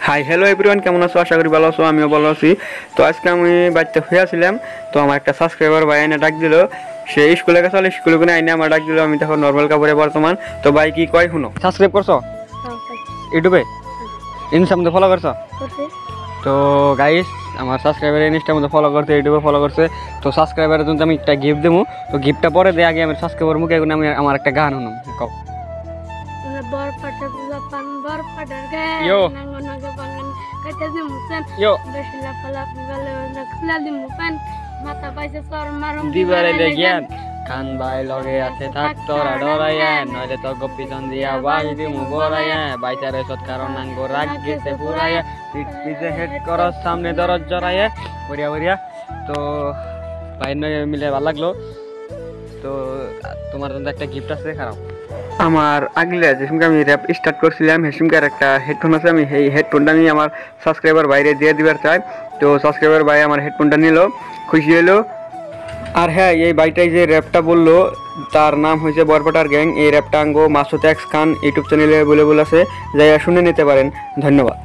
Hi hello everyone, কেমন আছো? আশা করি ভালো আছো, আমিও ভালো আছি। তো আজকে আমি বাড়িতে হয়েছিলাম, তো আমার একটা সাবস্ক্রাইবার ভাই এনে ডাক দিল। সে স্কুলে গেছে, স্কুলে কোনো আইনে আমার ডাক দিল। আমি তখন নর্মাল কাপড়ে বর্তমান। তো ভাই কি কয় শুনো? সাবস্ক্রাইব করছো ইউটিউবে? ইনস্টার মধ্যে ফলো করছো? তো গাইস, আমার সাবস্ক্রাইবার ইনস্টার মধ্যে ফলো করছে, ইউটিউবে ফলো করছে। তো সাবস্ক্রাইবারের জন্য আমি একটা গিফট দেবো। তো গিফটটা পরে দিয়ে আগে আমি সাবস্ক্রাইবার মুখে আমি আমার একটা গান শুনুন। কও খান ভাই লগে আছে থাক তোরা ডরাইয়া, নইলে তো গপ্পিজন দিয়া বাই দিমু বড়াইয়া, বাইচারে সৎ কারণ নাঙ্গ রাগ গেছে পুরাইয়া, পিঠ পিছে হেড করস সামনে দরজ জড়াইয়া বড়িয়া বড়িয়া। তো ভাই মিলে ভালো লাগলো। তো তোমার জন্য একটা গিফট আছে, খারাপ আমার আগলে যে সময় আমি র্যাপ স্টার্ট করছিলাম হেসুমকার একটা হেডফোন আছে, আমি এই হেডফোনটা আমি আমার সাবস্ক্রাইবার বাইরে দিয়ে দিবার চাই। তো সাবস্ক্রাইবার ভাই আমার হেডফোনটা নিল, খুশি হলো। আর হ্যাঁ, এই বাইটাই যে র্যাপটা বললো তার নাম হয়েছে বরপাটার গ্যাং। এই র্যাপটা আঙ্গো মাসুদ এক্স খান ইউটিউব চ্যানেলে বলে আছে, যাই শুনে নিতে পারেন। ধন্যবাদ।